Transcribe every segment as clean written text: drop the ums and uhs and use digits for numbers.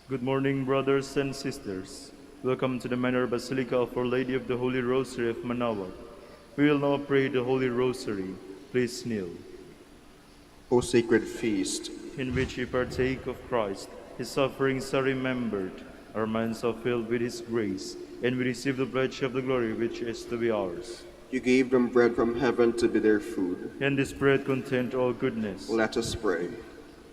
Good morning, brothers and sisters. Welcome to the Minor Basilica of Our Lady of the Holy Rosary of Manaoag. We will now pray the Holy Rosary. Please kneel. O sacred feast, In which we partake of Christ, His sufferings are remembered, our minds are filled with His grace, and we receive the pledge of the glory which is to be ours. you gave them bread from heaven to be their food. And this bread contained all goodness. Let us pray.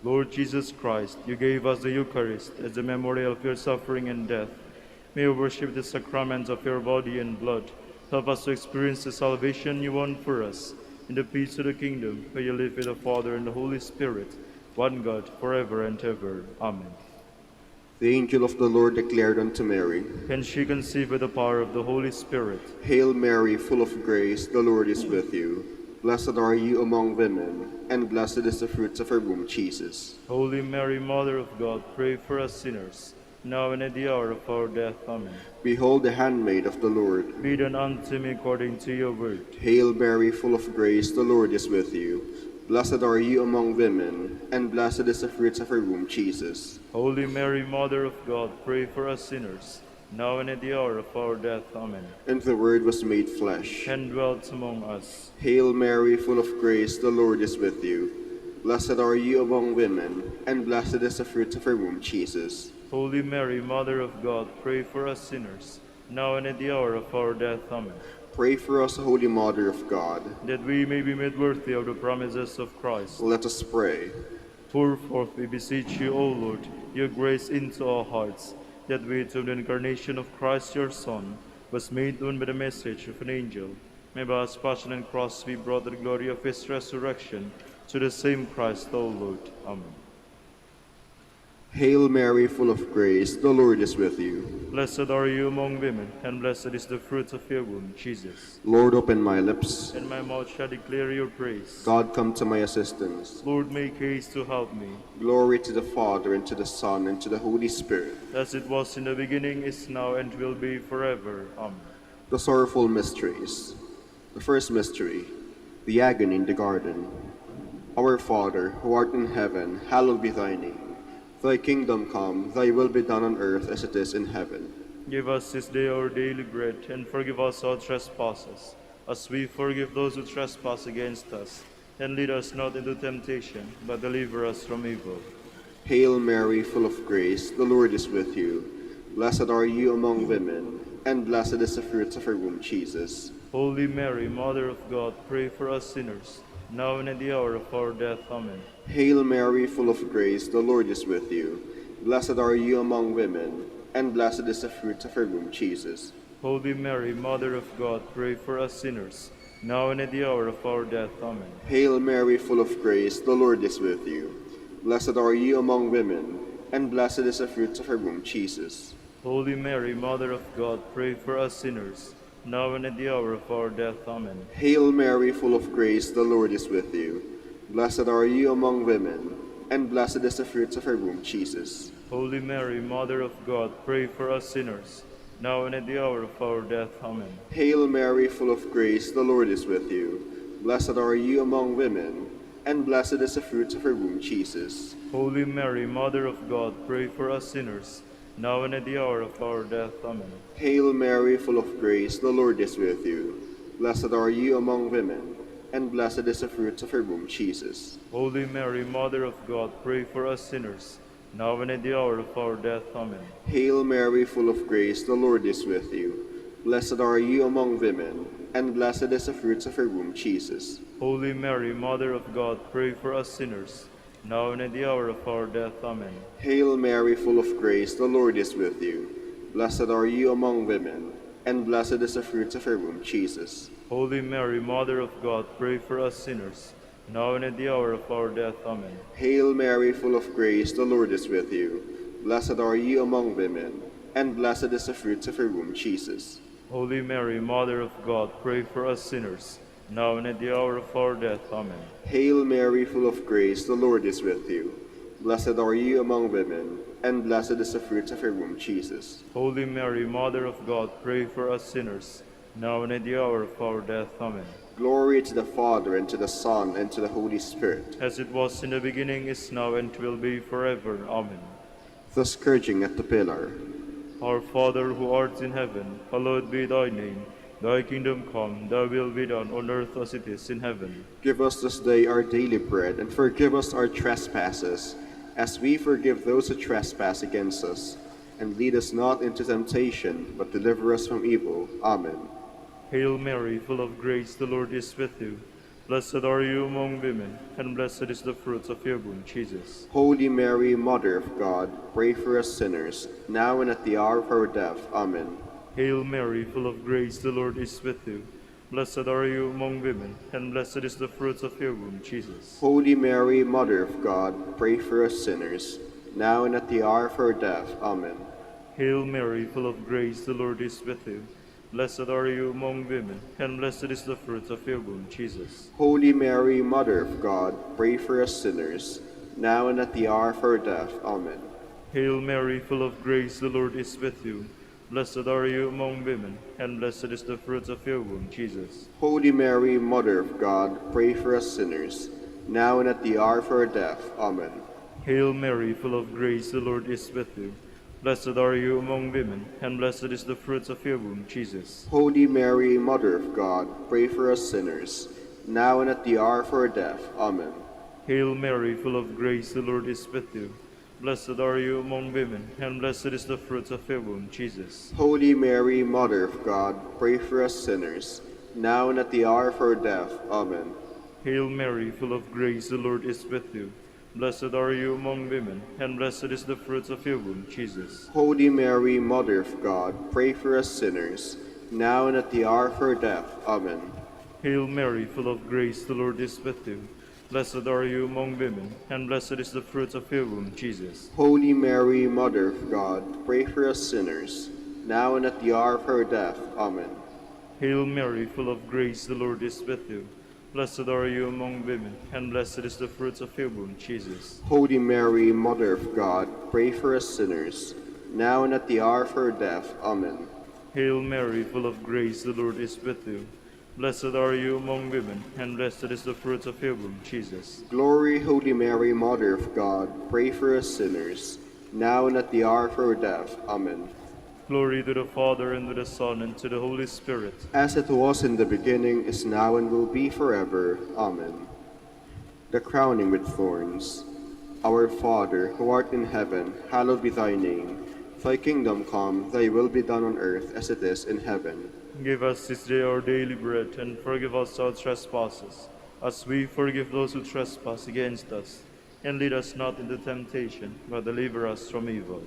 Lord Jesus Christ, you gave us the Eucharist as a memorial of your suffering and death. May we worship the sacraments of your body and blood. Help us to experience the salvation you won for us, in the peace of the kingdom, where you live with the Father and the Holy Spirit, one God, forever and ever. Amen. The angel of the Lord declared unto Mary, And she conceived by the power of the Holy Spirit. Hail Mary, full of grace, the Lord is with you. Blessed are you among women, and blessed is the fruit of your womb, Jesus. Holy Mary, Mother of God, pray for us sinners, now and at the hour of our death. Amen. Behold the handmaid of the Lord. Be done unto me according to your word. Hail Mary, full of grace, the Lord is with you. Blessed are you among women, and blessed is the fruit of your womb, Jesus. Holy Mary, Mother of God, pray for us sinners, now and at the hour of our death. Amen. And the Word was made flesh, And dwelt among us. Hail Mary, full of grace, the Lord is with you. Blessed are you among women, and blessed is the fruit of your womb, Jesus. Holy Mary, Mother of God, pray for us sinners, now and at the hour of our death. Amen. Pray for us, Holy Mother of God. That we may be made worthy of the promises of Christ. Let us pray. Pour forth, we beseech you, O Lord, your grace into our hearts, that we, through the incarnation of Christ your Son, was made known by the message of an angel, may by his passion and cross be brought to the glory of his resurrection, to the same Christ, O Lord. Amen. Hail Mary, full of grace, the Lord is with you. Blessed are you among women, and blessed is the fruit of your womb, Jesus. Lord, open my lips. And my mouth shall declare your praise. God, come to my assistance. Lord, make haste to help me. Glory to the Father, and to the Son, and to the Holy Spirit. As it was in the beginning, is now, and will be forever. Amen. The sorrowful mysteries. The first mystery, the agony in the garden. Our Father, who art in heaven, hallowed be thy name. Thy kingdom come, thy will be done on earth as it is in heaven. Give us this day our daily bread, and forgive us our trespasses, as we forgive those who trespass against us. And lead us not into temptation, but deliver us from evil. Hail Mary, full of grace, the Lord is with you. Blessed are you among women, and blessed is the fruit of your womb, Jesus. Holy Mary, Mother of God, pray for us sinners, now and at the hour of our death. Amen. Hail Mary, full of grace, the Lord is with you. Blessed are you among women, and blessed is the fruit of your womb, Jesus. Holy Mary, Mother of God, pray for us sinners, now and at the hour of our death. Amen. Hail Mary, full of grace, the Lord is with you. Blessed are you among women, and blessed is the fruit of your womb, Jesus. Holy Mary, Mother of God, pray for us sinners, now and at the hour of our death. Amen. Hail Mary, full of grace, the Lord is with you. Blessed are you among women, and blessed is the fruit of your womb, Jesus. Holy Mary, Mother of God, pray for us sinners, now and at the hour of our death. Amen. Hail Mary, full of grace, the Lord is with you. Blessed are you among women, and blessed is the fruit of your womb, Jesus. Holy Mary, Mother of God, pray for us sinners, now and at the hour of our death. Amen. Hail Mary, full of grace, the Lord is with you. Blessed are you among women, and blessed is the fruit of your womb, Jesus. Holy Mary, Mother of God, pray for us sinners, now and at the hour of our death. Amen. Hail Mary, full of grace, the Lord is with you. Blessed are you among women, and blessed is the fruit of your womb, Jesus. Holy Mary, Mother of God, pray for us sinners, now and at the hour of our death. Amen. Hail Mary, full of grace, the Lord is with you. Blessed are you among women, and blessed is the fruit of your womb, Jesus. Holy Mary, Mother of God, pray for us sinners, now and at the hour of our death. Amen. Hail Mary, full of grace, the Lord is with you. Blessed are you among women, and blessed is the fruit of your womb, Jesus. Holy Mary, Mother of God, pray for us sinners, now and at the hour of our death. Amen. Hail Mary, full of grace, the Lord is with you. Blessed are you among women, and blessed is the fruit of your womb, Jesus. Holy Mary, Mother of God, pray for us sinners, now and at the hour of our death. Amen. Glory to the Father, and to the Son, and to the Holy Spirit. As it was in the beginning, is now, and will be forever. Amen. the scourging at the pillar. Our Father who art in heaven, hallowed be thy name. Thy kingdom come, thy will be done on earth as it is in heaven. Give us this day our daily bread, and forgive us our trespasses, as we forgive those who trespass against us. And lead us not into temptation, but deliver us from evil. Amen. Hail Mary, full of grace, the Lord is with you. Blessed are you among women, and blessed is the fruit of your womb, Jesus. Holy Mary, Mother of God, pray for us sinners, now and at the hour of our death. Amen. Hail Mary, full of grace, the Lord is with you. Blessed are you among women, and blessed is the fruit of your womb, Jesus. Holy Mary, Mother of God, pray for us sinners, now and at the hour of our death. Amen. Hail Mary, full of grace, the Lord is with you. Blessed are you among women, and blessed is the fruit of your womb, Jesus. Holy Mary, Mother of God, pray for us sinners, now and at the hour of our death. Amen. Hail Mary, full of grace, the Lord is with you. Blessed are you among women, and blessed is the fruit of your womb, Jesus. Holy Mary, Mother of God, pray for us sinners, now and at the hour of our death. Amen. Hail Mary, full of grace, the Lord is with you. Blessed are you among women, and blessed is the fruit of your womb, Jesus. Holy Mary, Mother of God, pray for us sinners, now and at the hour of our death. Amen. Hail Mary, full of grace, the Lord is with you. Blessed are you among women, and blessed is the fruit of your womb, Jesus. Holy Mary, Mother of God, pray for us sinners, now and at the hour of our death. Amen. Hail Mary, full of grace, the Lord is with you. Blessed are you among women, and blessed is the fruit of your womb, Jesus. Holy Mary, Mother of God, pray for us sinners, now and at the hour of our death. Amen. Hail Mary, full of grace, the Lord is with you. Blessed are you among women, and blessed is the fruit of your womb, Jesus. Holy Mary, Mother of God, pray for us sinners, now and at the hour of our death. Amen. Hail Mary, full of grace, the Lord is with you. Blessed are you among women, and blessed is the fruit of your womb, Jesus. Holy Mary, Mother of God, pray for us sinners, now and at the hour of our death. Amen. Hail Mary, full of grace, the Lord is with you. Blessed are you among women, and blessed is the fruit of your womb, Jesus. Glory, Holy Mary, Mother of God, pray for us sinners, now and at the hour of our death. Amen. Glory to the Father, and to the Son, and to the Holy Spirit. As it was in the beginning, is now, and will be forever. Amen. The crowning with thorns. Our Father, who art in heaven, hallowed be thy name. Thy kingdom come, thy will be done on earth as it is in heaven. Give us this day our daily bread, and forgive us our trespasses, as we forgive those who trespass against us. And lead us not into temptation, but deliver us from evil.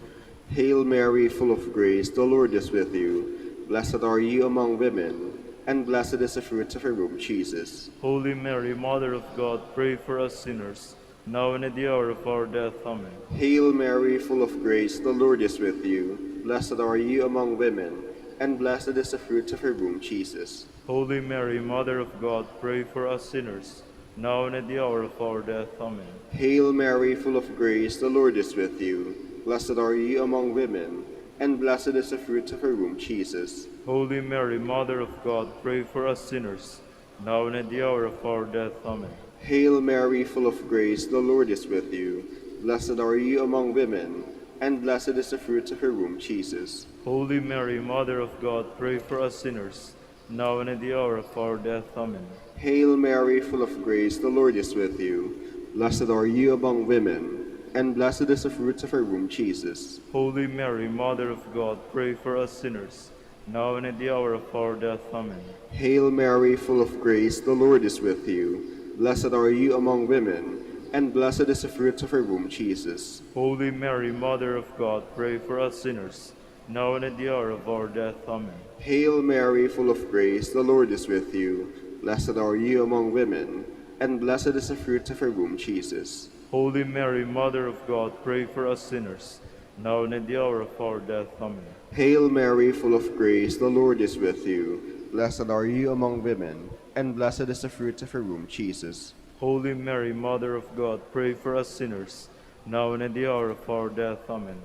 Hail Mary, full of grace, the Lord is with you. Blessed are you among women, and blessed is the fruit of your womb, Jesus. Holy Mary, Mother of God, pray for us sinners, now and at the hour of our death. Amen. Hail Mary, full of grace, the Lord is with you. Blessed are you among women, and blessed is the fruit of your womb, Jesus. Holy Mary, Mother of God, pray for us sinners, now and at the hour of our death. Amen. Hail Mary, full of grace, the Lord is with you. Blessed are you among women, and blessed is the fruit of your womb, Jesus. Holy Mary, Mother of God, pray for us sinners, now and at the hour of our death. Amen. Hail Mary, full of grace, the Lord is with you. Blessed are you among women, and blessed is the fruit of your womb, Jesus. Holy Mary, Mother of God, pray for us sinners, now and at the hour of our death. Amen. Hail Mary, full of grace, the Lord is with you. Blessed are you among women, and blessed is the fruit of your womb, Jesus. Holy Mary, Mother of God, pray for us sinners, now and at the hour of our death. Amen. Hail Mary, full of grace, the Lord is with you. Blessed are you among women, and blessed is the fruit of your womb, Jesus. Holy Mary, Mother of God, pray for us sinners, now and at the hour of our death. Amen. Hail Mary, full of grace, the Lord is with you. Blessed are you among women, and blessed is the fruit of your womb, Jesus. Holy Mary, Mother of God, pray for us sinners, now and at the hour of our death. Amen. Hail Mary, full of grace, the Lord is with you. Blessed are you among women, and blessed is the fruit of your womb, Jesus. Holy Mary, Mother of God, pray for us sinners, now and at the hour of our death. Amen.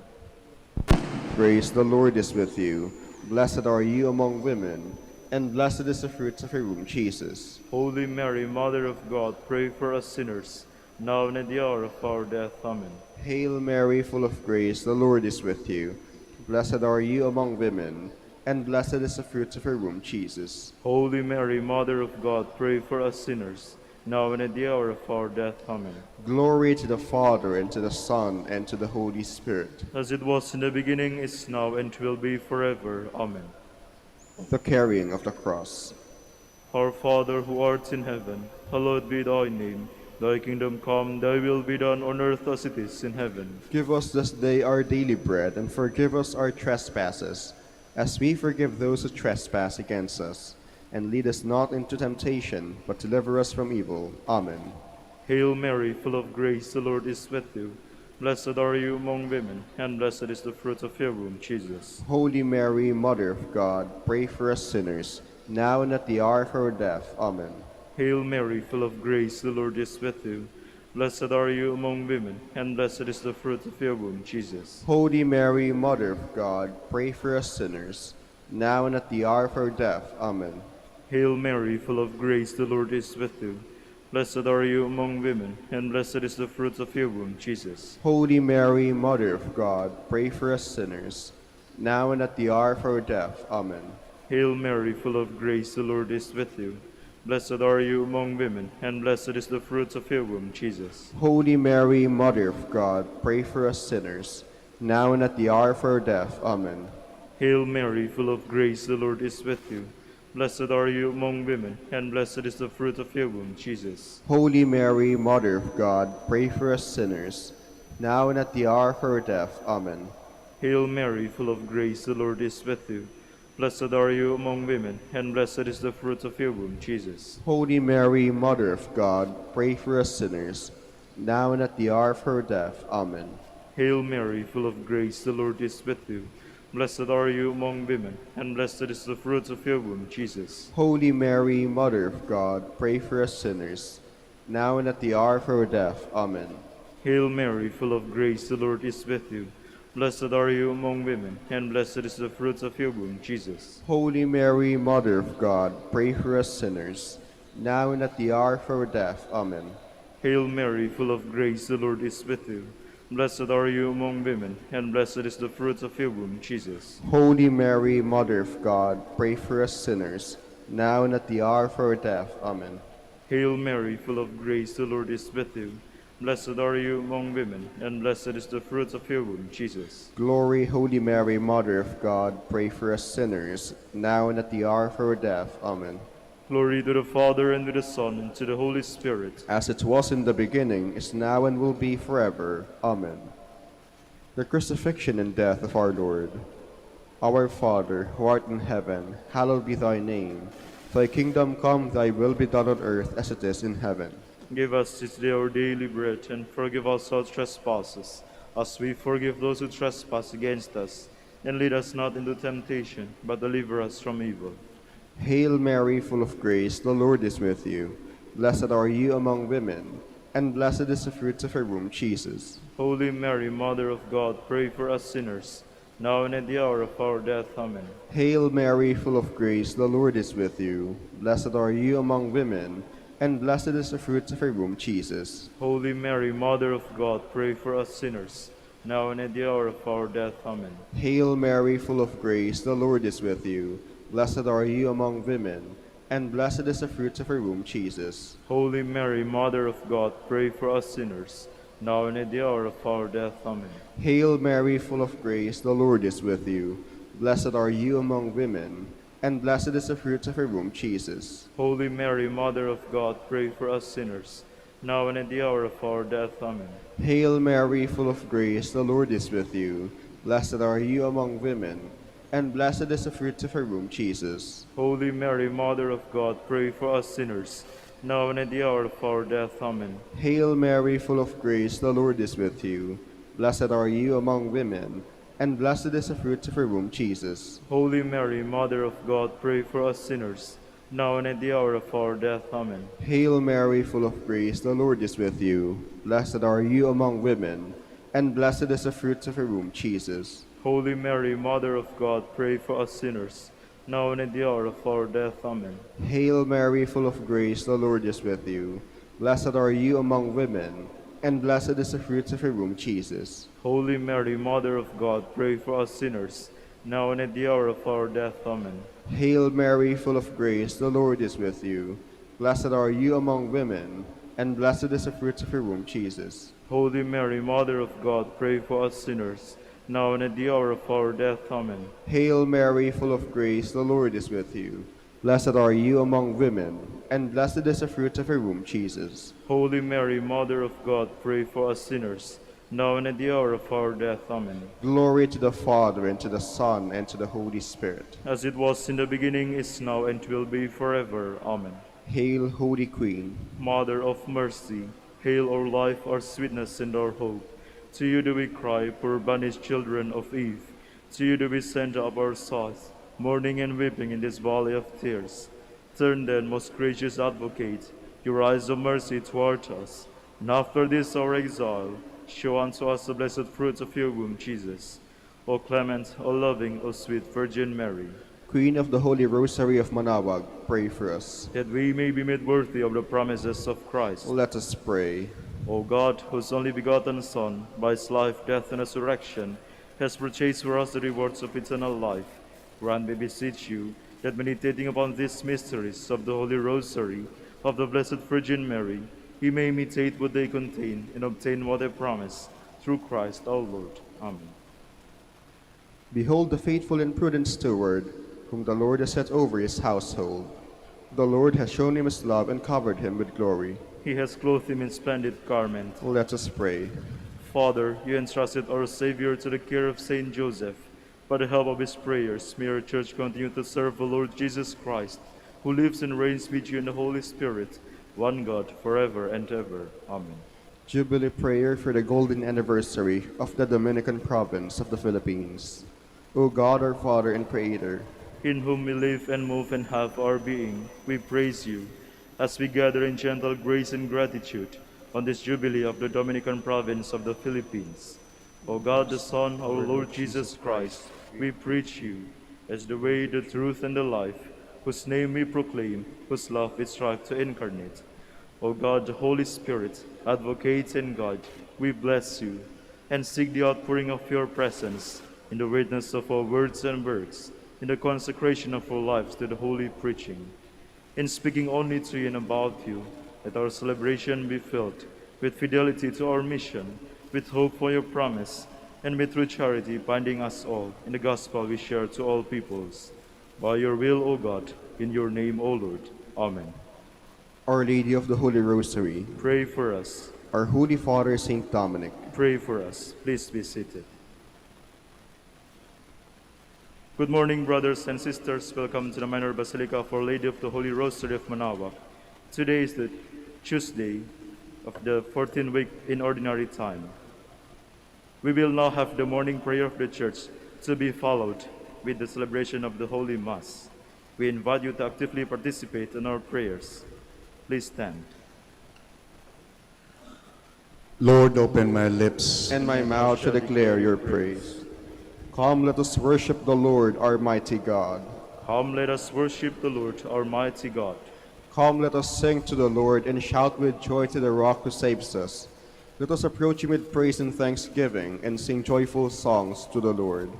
Praise the Lord is with you. Blessed are you among women, and blessed is the fruit of your womb, Jesus. Holy Mary, Mother of God, pray for us sinners, now and at the hour of our death. Amen. Hail Mary, full of grace, the Lord is with you. Blessed are you among women, and blessed is the fruit of your womb, Jesus. Holy Mary, Mother of God, pray for us sinners, now and at the hour of our death. Amen. Glory to the Father, and to the Son, and to the Holy Spirit. As it was in the beginning, is now, and will be forever. Amen. The carrying of the cross. Our Father, who art in heaven, hallowed be thy name. Thy kingdom come, thy will be done on earth as it is in heaven. Give us this day our daily bread, and forgive us our trespasses, as we forgive those who trespass against us. And lead us not into temptation, but deliver us from evil. Amen. Hail Mary, full of grace, the Lord is with you. Blessed are you among women, and blessed is the fruit of your womb, Jesus. Holy Mary, Mother of God, pray for us sinners, now and at the hour of our death. Amen. Hail Mary, full of grace, the Lord is with you. Blessed are you among women, and blessed is the fruit of your womb, Jesus. Holy Mary, Mother of God, pray for us sinners, now and at the hour of our death. Amen. Hail Mary, full of grace, the Lord is with you. Blessed are you among women, and blessed is the fruit of your womb, Jesus. Holy Mary, Mother of God, pray for us sinners, now and at the hour of our death. Amen. Hail Mary, full of grace, the Lord is with you. Blessed are you among women, and blessed is the fruit of your womb, Jesus. Holy Mary, Mother of God, pray for us sinners, now and at the hour of our death. Amen. Hail Mary, full of grace, the Lord is with you. Blessed are you among women, and blessed is the fruit of your womb, Jesus. Holy Mary, Mother of God, pray for us sinners, now and at the hour of our death. Amen. Hail Mary, full of grace, the Lord is with you. Blessed are you among women, and blessed is the fruit of your womb, Jesus. Holy Mary, Mother of God, pray for us sinners, now and at the hour of our death. Amen. Hail Mary, full of grace, the Lord is with you. Blessed are you among women, and blessed is the fruit of your womb, Jesus. Holy Mary, Mother of God, pray for us sinners, now and at the hour of our death. Amen. Hail Mary, full of grace, the Lord is with you. Blessed are you among women, and blessed is the fruit of your womb, Jesus. Holy Mary, Mother of God, pray for us sinners, now and at the hour of our death. Amen. Hail Mary, full of grace, the Lord is with you. Blessed are you among women, and blessed is the fruit of your womb, Jesus. Holy Mary, Mother of God, pray for us sinners, now and at the hour of our death. Amen. Hail Mary, full of grace, the Lord is with you. Blessed are you among women, and blessed is the fruit of your womb, Jesus. Glory, Holy Mary, Mother of God, pray for us sinners, now and at the hour of our death. Amen. Glory to the Father, and to the Son, and to the Holy Spirit. As it was in the beginning, is now, and will be forever. Amen. The crucifixion and death of our Lord. Our Father, who art in heaven, hallowed be thy name. Thy kingdom come, thy will be done on earth as it is in heaven. Give us this day our daily bread, and forgive us our trespasses, as we forgive those who trespass against us. And lead us not into temptation, but deliver us from evil. Hail Mary, full of grace, the Lord is with you. Blessed are you among women, and blessed is the fruit of your womb, Jesus. Holy Mary, Mother of God, pray for us sinners, now and at the hour of our death. Amen. Hail Mary, full of grace, the Lord is with you. Blessed are you among women, and blessed is the fruit of your womb, Jesus. Holy Mary, Mother of God, pray for us sinners, now and at the hour of our death. Amen. Hail Mary, full of grace, the Lord is with you. Blessed are you among women, and blessed is the fruit of your womb, Jesus. Holy Mary, Mother of God, pray for us sinners, now and at the hour of our death. Amen. Hail Mary, full of grace, the Lord is with you. Blessed are you among women, and blessed is the fruit of your womb, Jesus. Holy Mary, Mother of God, pray for us sinners, now and at the hour of our death. Amen. Hail Mary, full of grace, the Lord is with you. Blessed are you among women, and blessed is the fruit of your womb, Jesus. Holy Mary, Mother of God, pray for us sinners, now and at the hour of our death. Amen. Hail Mary, full of grace, the Lord is with you. Blessed are you among women, and blessed is the fruit of your womb, Jesus. Holy Mary, Mother of God, pray for us sinners, now and at the hour of our death. Amen. Hail Mary, full of grace, the Lord is with you. Blessed are you among women, and blessed is the fruit of your womb, Jesus. Holy Mary, Mother of God, pray for us sinners, now and at the hour of our death. Amen. Hail Mary, full of grace, the Lord is with you. Blessed are you among women, and blessed is the fruit of your womb, Jesus. Holy Mary, Mother of God, pray for us sinners, now and at the hour of our death. Amen. Hail Mary, full of grace, the Lord is with you. Blessed are you among women, and blessed is the fruit of your womb, Jesus. Holy Mary, Mother of God, pray for us sinners, now and at the hour of our death. Amen. Hail Mary, full of grace, the Lord is with you. Blessed are you among women, and blessed is the fruit of your womb, Jesus. Holy Mary, Mother of God, pray for us sinners, now and at the hour of our death. Amen. Glory to the Father, and to the Son, and to the Holy Spirit. As it was in the beginning, is now, and will be forever. Amen. Hail, Holy Queen. Mother of mercy, hail our life, our sweetness, and our hope. To you do we cry, poor banished children of Eve. To you do we send up our sighs, mourning and weeping in this valley of tears. Turn then, most gracious Advocate, your eyes of mercy toward us, and after this our exile, show unto us the blessed fruits of your womb, Jesus. O clement, O loving, O sweet Virgin Mary, Queen of the Holy Rosary of Manaoag, pray for us. that we may be made worthy of the promises of Christ. Let us pray. O God, whose only begotten Son, by his life, death, and resurrection, has purchased for us the rewards of eternal life, grant, we beseech you, that meditating upon these mysteries of the Holy Rosary of the Blessed Virgin Mary, we may imitate what they contain and obtain what they promise, through Christ our Lord. Amen. Behold the faithful and prudent steward, whom the Lord has set over his household. The Lord has shown him his love and covered him with glory. He has clothed him in splendid garment. Let us pray. Father, you entrusted our Savior to the care of Saint Joseph. By the help of his prayers, may our Church continue to serve the Lord Jesus Christ, who lives and reigns with you in the Holy Spirit, one God, forever and ever. Amen. Jubilee Prayer for the golden anniversary of the Dominican province of the Philippines. O God, our Father and Creator, in whom we live and move and have our being, we praise you, as we gather in gentle grace and gratitude on this Jubilee of the Dominican province of the Philippines. O God, the Son, our Lord Jesus Christ, we preach you as the way, the truth, and the life, whose name we proclaim, whose love we strive to incarnate. O God, the Holy Spirit, advocate and guide, we bless you and seek the outpouring of your presence in the witness of our words and works, in the consecration of our lives to the holy preaching. In speaking only to you and about you, let our celebration be filled with fidelity to our mission, with hope for your promise, and with true charity binding us all in the gospel we share to all peoples. By your will, O God, in your name, O Lord. Amen. Our Lady of the Holy Rosary, Pray for us. our Holy Father, Saint Dominic, Pray for us. Please be seated. Good morning, brothers and sisters. Welcome to the Minor Basilica of Our Lady of the Holy Rosary of Manaoag. Today is the Tuesday of the 14th week in Ordinary Time. We will now have the morning prayer of the Church to be followed with the celebration of the Holy Mass. We invite you to actively participate in our prayers. Please stand. Lord, open my lips, and my mouth shall declare your praise. Come, let us worship the Lord, our mighty God. Come, let us worship the Lord, our mighty God. Come, let us sing to the Lord and shout with joy to the rock who saves us. Let us approach him with praise and thanksgiving and sing joyful songs to the Lord.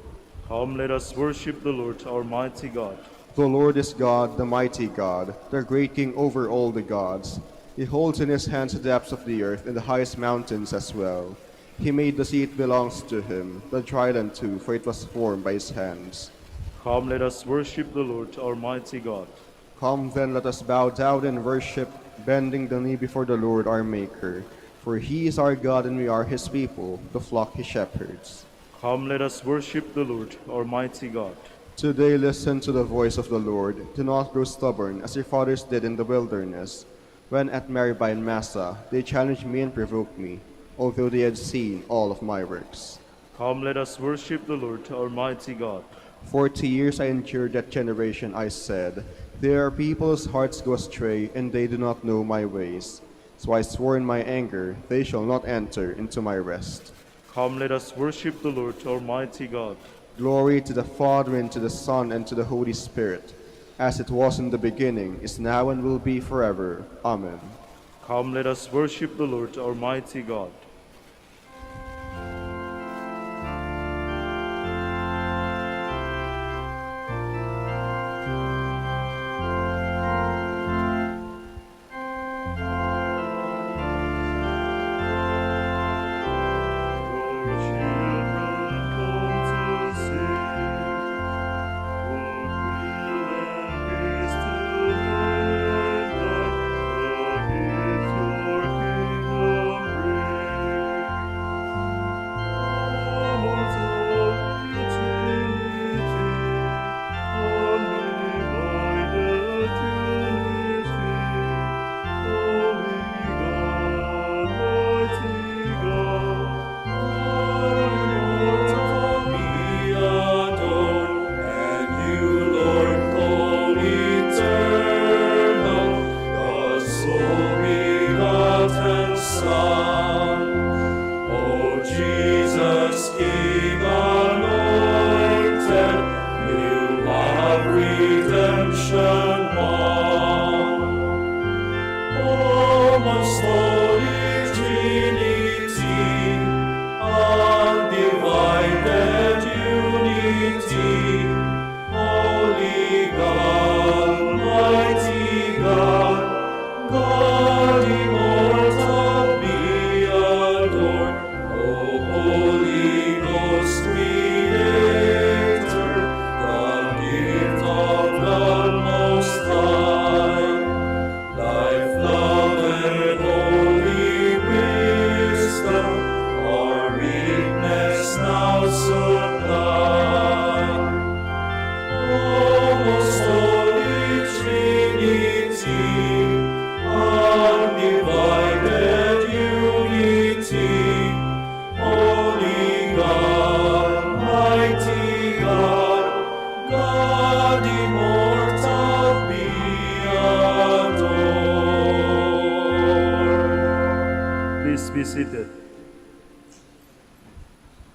Come, let us worship the Lord, our mighty God. The Lord is God, the mighty God, the great King over all the gods. He holds in his hands the depths of the earth and the highest mountains as well. He made the sea, it belongs to him, the dry land too, for it was formed by his hands. Come, let us worship the Lord, our mighty God. Come then, let us bow down and worship, bending the knee before the Lord our Maker. For he is our God and we are his people, the flock he shepherds. Come, let us worship the Lord, our mighty God. Today listen to the voice of the Lord. Do not grow stubborn, as your fathers did in the wilderness, when at Meribah and Massa they challenged me and provoked me, although they had seen all of my works. Come, let us worship the Lord, our mighty God. 40 years I endured that generation, I said, there are people whose hearts go astray, and they do not know my ways. So I swore in my anger, they shall not enter into my rest. Come, let us worship the Lord, our mighty God. Glory to the Father, and to the Son, and to the Holy Spirit, as it was in the beginning, is now, and will be forever. Amen. Come, let us worship the Lord, Almighty God.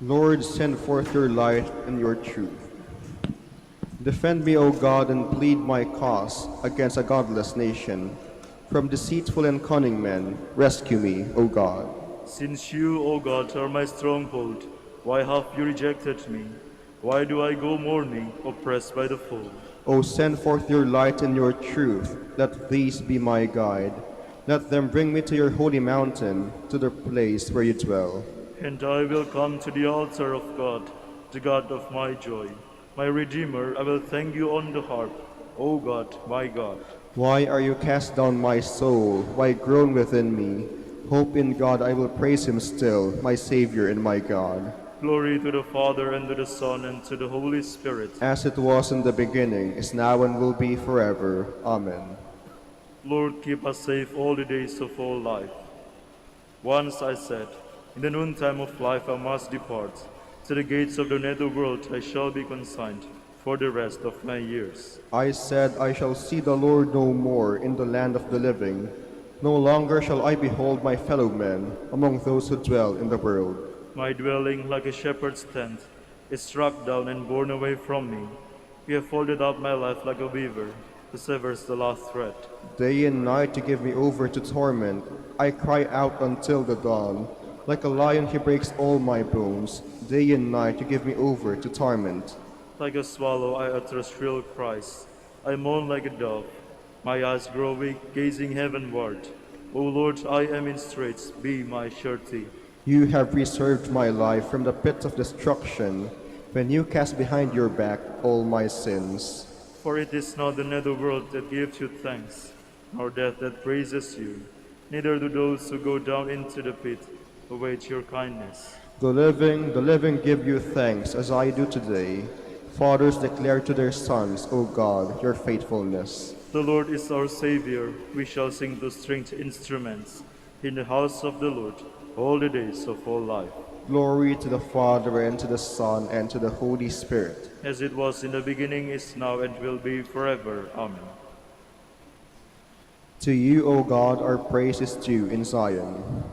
Lord, send forth your light and your truth. Defend me, O God, and plead my cause against a godless nation. From deceitful and cunning men, rescue me, O God. Since you, O God, are my stronghold, why have you rejected me? Why do I go mourning, oppressed by the foe? O send forth your light and your truth, let these be my guide. Let them bring me to your holy mountain, to the place where you dwell. And I will come to the altar of God, the God of my joy. My Redeemer, I will thank you on the harp, O God, my God. Why are you cast down, my soul? Why groan within me? Hope in God, I will praise him still, my Savior and my God. Glory to the Father, and to the Son, and to the Holy Spirit. As it was in the beginning, is now, and will be forever. Amen. Lord, keep us safe all the days of our life. Once I said, in the noontime of life I must depart. To the gates of the nether world I shall be consigned for the rest of my years. I said, I shall see the Lord no more in the land of the living. No longer shall I behold my fellow men among those who dwell in the world. My dwelling, like a shepherd's tent, is struck down and borne away from me. You have folded up my life like a weaver, who severs the last thread. Day and night you give me over to torment. I cry out until the dawn. Like a lion he breaks all my bones. Day and night you give me over to torment. Like a swallow I utter shrill cries. I moan like a dove. My eyes grow weak, gazing heavenward. O Lord, I am in straits, be my surety. You have preserved my life from the pit of destruction, when you cast behind your back all my sins. For it is not the nether world that gives you thanks, nor death that praises you. Neither do those who go down into the pit await your kindness. The living give you thanks, as I do today. Fathers declare to their sons, O God, your faithfulness. The Lord is our Savior. We shall sing to stringed instruments in the house of the Lord all the days of our life. Glory to the Father, and to the Son, and to the Holy Spirit. As it was in the beginning, is now, and will be forever. Amen. To you, O God, our praise is due in Zion.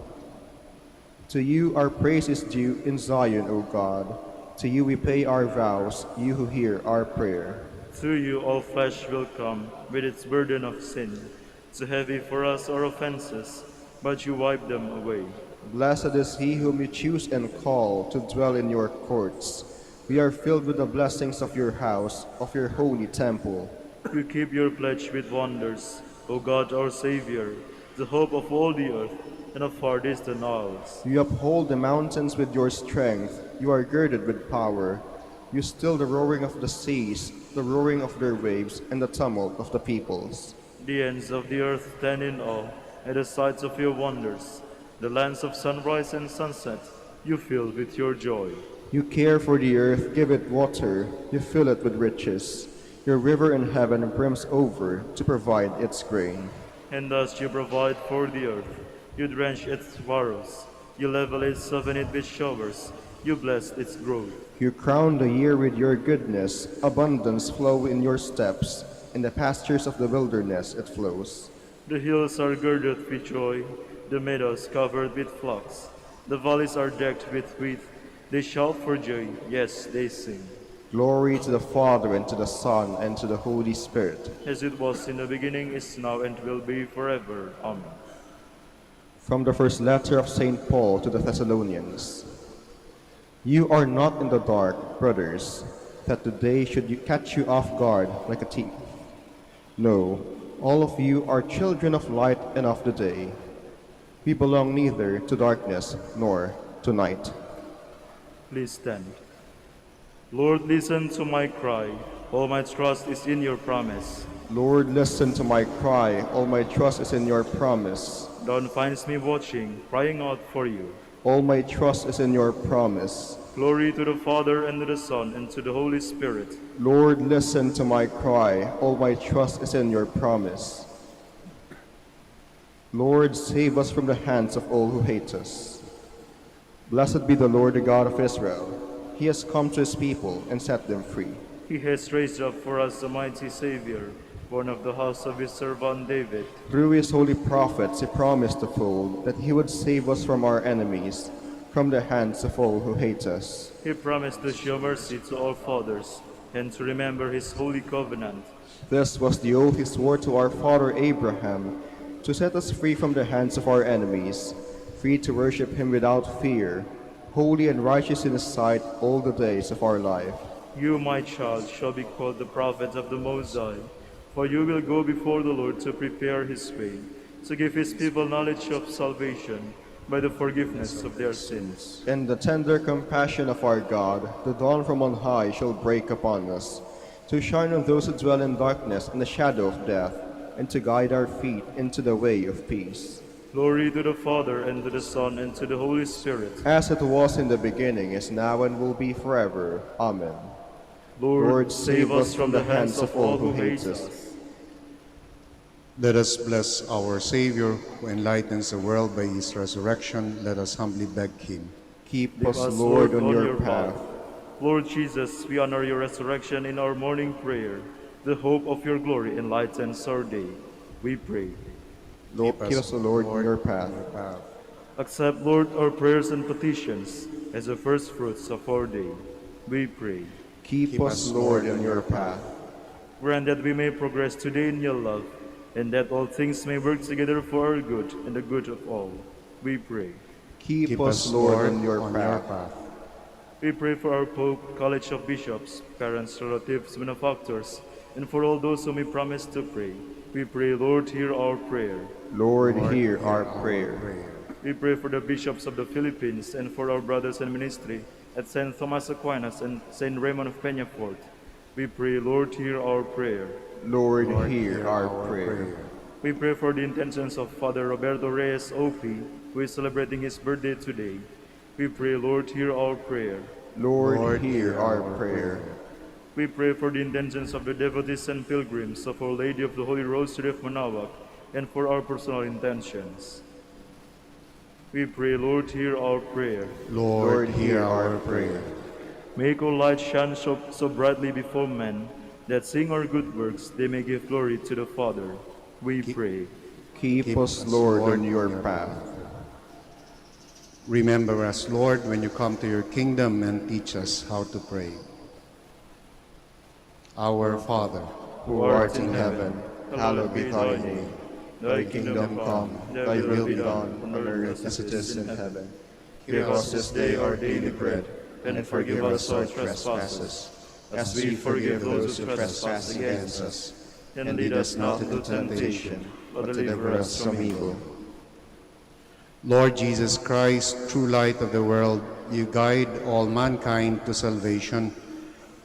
To you our praise is due in Zion, O God. To you we pay our vows, you who hear our prayer. Through you all flesh will come with its burden of sin. Too heavy for us our offenses, but you wipe them away. Blessed is he whom you choose and call to dwell in your courts. We are filled with the blessings of your house, of your holy temple. You keep your pledge with wonders, O God our Savior, the hope of all the earth and of far distant isles. You uphold the mountains with your strength. You are girded with power. You still the roaring of the seas, the roaring of their waves, and the tumult of the peoples. The ends of the earth stand in awe at the sights of your wonders. The lands of sunrise and sunset you fill with your joy. You care for the earth, give it water, you fill it with riches. Your river in heaven brims over to provide its grain. And thus you provide for the earth. You drench its furrows. You level it, soften it with showers. You bless its growth. You crown the year with your goodness. Abundance flow in your steps. In the pastures of the wilderness it flows. The hills are girded with joy, the meadows covered with flocks. The valleys are decked with wheat. They shout for joy, yes, they sing. Glory to the Father, and to the Son, and to the Holy Spirit. As it was in the beginning, is now, and will be forever. Amen. From the first letter of St. Paul to the Thessalonians. You are not in the dark, brothers, that the day should catch you off guard like a thief. No, all of you are children of light and of the day. We belong neither to darkness nor to night. Please stand. Lord, listen to my cry. All my trust is in your promise. Lord, listen to my cry. All my trust is in your promise. Dawn finds me watching, crying out for you. All my trust is in your promise. Glory to the Father, and to the Son, and to the Holy Spirit. Lord, listen to my cry. All my trust is in your promise. Lord, save us from the hands of all who hate us. Blessed be the Lord, the God of Israel. He has come to his people and set them free. He has raised up for us a mighty Savior, born of the house of his servant David. Through his holy prophets he promised of old that he would save us from our enemies, from the hands of all who hate us. He promised to show mercy to our fathers, and to remember his holy covenant. This was the oath he swore to our father Abraham, to set us free from the hands of our enemies, free to worship him without fear, holy and righteous in his sight all the days of our life. You, my child, shall be called the prophet of the Most High, for you will go before the Lord to prepare his way, to give his people knowledge of salvation by the forgiveness of their sins. In the tender compassion of our God, the dawn from on high shall break upon us, to shine on those who dwell in darkness and the shadow of death, and to guide our feet into the way of peace. Glory to the Father, and to the Son, and to the Holy Spirit. As it was in the beginning, is now, and will be forever. Amen. Lord, save us from the hands of all who hate us. Let us bless our Savior, who enlightens the world by his resurrection. Let us humbly beg him. Keep us, Lord, on your path. Lord Jesus, we honor your resurrection in our morning prayer. The hope of your glory enlightens our day. We pray. Lord, keep us, Lord, on your path. Accept, Lord, our prayers and petitions as the first fruits of our day. We pray. Keep us, Lord, on your path. Grant that we may progress today in your love, and that all things may work together for our good and the good of all. We pray. Keep us, Lord, on your path. We pray for our Pope, College of Bishops, parents, relatives, benefactors, and for all those whom we promise to pray. We pray, Lord, hear our prayer. Lord, hear our prayer. We pray for the bishops of the Philippines and for our brothers in ministry at St. Thomas Aquinas and St. Raymond of Peñafort. We pray, Lord, hear our prayer. Lord, hear our prayer. We pray for the intentions of Father Roberto Reyes, OP, who is celebrating his birthday today. We pray, Lord, hear our prayer. Lord, hear our prayer. We pray for the intentions of the devotees and pilgrims of Our Lady of the Holy Rosary of Manaoag, and for our personal intentions. We pray, Lord, hear our prayer. Lord, hear our prayer. Make our light shine so brightly before men, that seeing our good works they may give glory to the Father. We pray. Keep us, Lord, on your path. Remember us, Lord, when you come to your kingdom, and teach us how to pray. Our Father, who art in heaven, hallowed be thy name. Thy kingdom come, thy will be done on earth as it is in heaven. Give us this day our daily bread, and forgive us our trespasses, as we forgive those who trespass against us. And lead us not into temptation, but deliver us from evil. Lord Jesus Christ, true light of the world, you guide all mankind to salvation.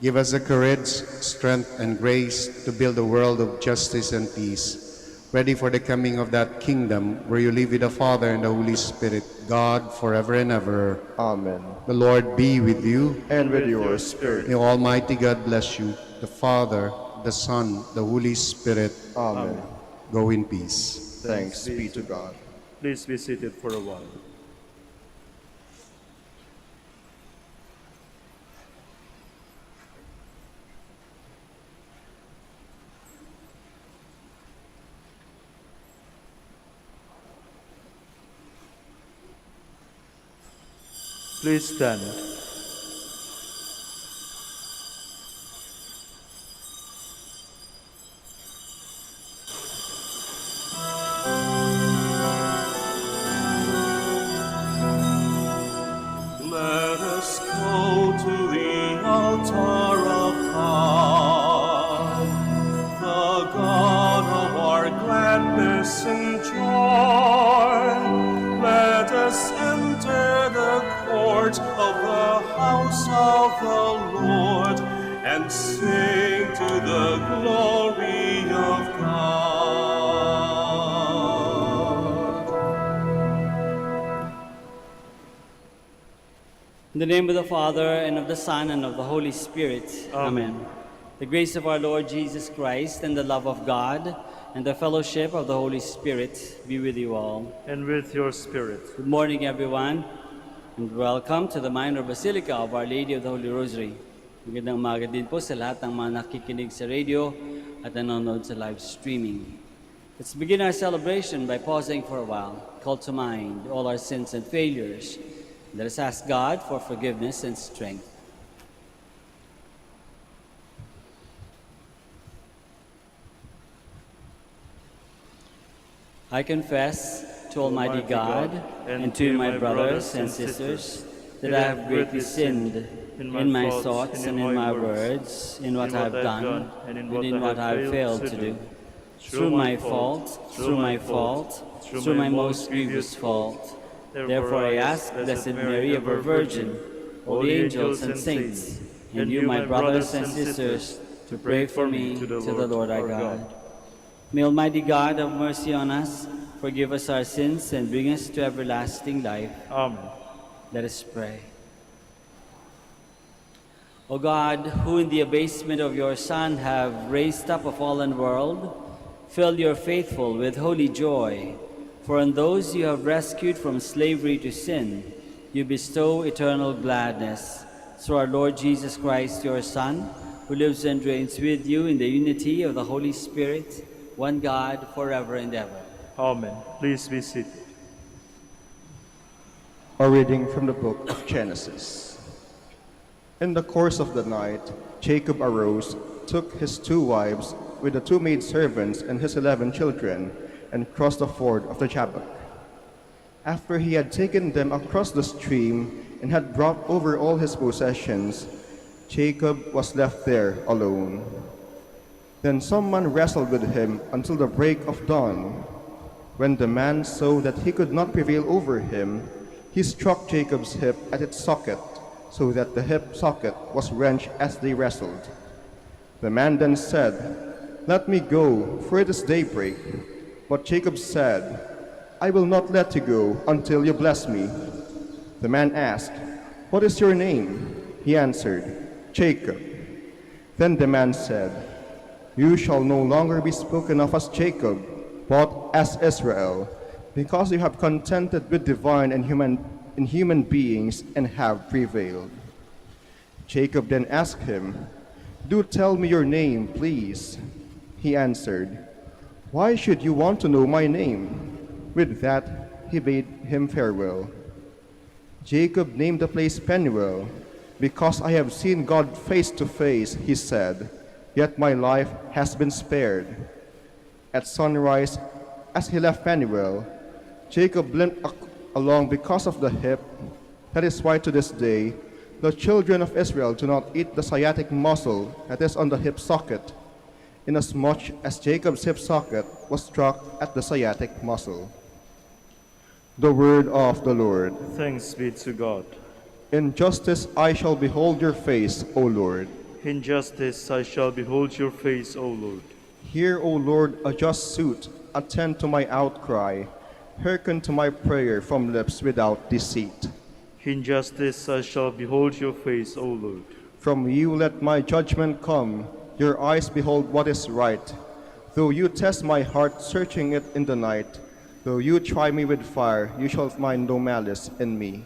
Give us the courage, strength, and grace to build a world of justice and peace, ready for the coming of that kingdom where you live with the Father and the Holy Spirit, God, forever and ever. Amen. The Lord be with you. And with your spirit. May Almighty God bless you, the Father, the Son, the Holy Spirit. Amen. Go in peace. Thanks be to God. Please be seated for a while. Please stand. Let us go to the altar of God, the God of our gladness and joy. Let us enter the court of the house of the Lord and sing to the glory of God. In the name of the Father, and of the Son, and of the Holy Spirit. Amen. The grace of our Lord Jesus Christ, and the love of God, and the fellowship of the Holy Spirit be with you all. And with your spirit. Good morning, everyone, and welcome to the Minor Basilica of Our Lady of the Holy Rosary. Magandang umaga din po sa lahat ng mga nakikinig sa radio at nanonood sa live streaming. Let's begin our celebration by pausing for a while, call to mind all our sins and failures. Let us ask God for forgiveness and strength. I confess to Almighty God and to my brothers and sisters that I have greatly sinned in my thoughts and in my words, in what I have done and in what I have failed to do. Through my fault, through my most grievous fault. Therefore I ask Blessed Mary, ever Virgin, all the angels and saints, and you, my brothers and sisters, to pray for me to the Lord our God. May Almighty God have mercy on us, forgive us our sins, and bring us to everlasting life. Amen. Let us pray. O God, who in the abasement of your Son have raised up a fallen world, fill your faithful with holy joy. For on those you have rescued from slavery to sin, you bestow eternal gladness. Through our Lord Jesus Christ, your Son, who lives and reigns with you in the unity of the Holy Spirit, one God, forever and ever. Amen. Please be seated. A reading from the book of Genesis. In the course of the night, Jacob arose, took his 2 wives with the 2 maidservants and his 11 children, and crossed the ford of the Jabbok. After he had taken them across the stream and had brought over all his possessions, Jacob was left there alone. Then someone wrestled with him until the break of dawn. When the man saw that he could not prevail over him, he struck Jacob's hip at its socket, so that the hip socket was wrenched as they wrestled. The man then said, "Let me go, for it is daybreak." But Jacob said, "I will not let you go until you bless me." The man asked, "What is your name?" He answered, "Jacob." Then the man said, "You shall no longer be spoken of as Jacob, but as Israel, because you have contented with divine and human beings and have prevailed." Jacob then asked him, "Do tell me your name, please." He answered, "Why should you want to know my name?" With that, he bade him farewell. Jacob named the place Peniel, "Because I have seen God face to face," he said, "yet my life has been spared." At sunrise, as he left Phanuel, Jacob limped along because of the hip. That is why to this day, the children of Israel do not eat the sciatic muscle that is on the hip socket, inasmuch as Jacob's hip socket was struck at the sciatic muscle. The word of the Lord. Thanks be to God. In justice I shall behold your face, O Lord. In justice I shall behold your face, O Lord. Hear, O Lord, a just suit. Attend to my outcry. Hearken to my prayer from lips without deceit. In justice I shall behold your face, O Lord. From you let my judgment come. Your eyes behold what is right. Though you test my heart, searching it in the night, though you try me with fire, you shall find no malice in me.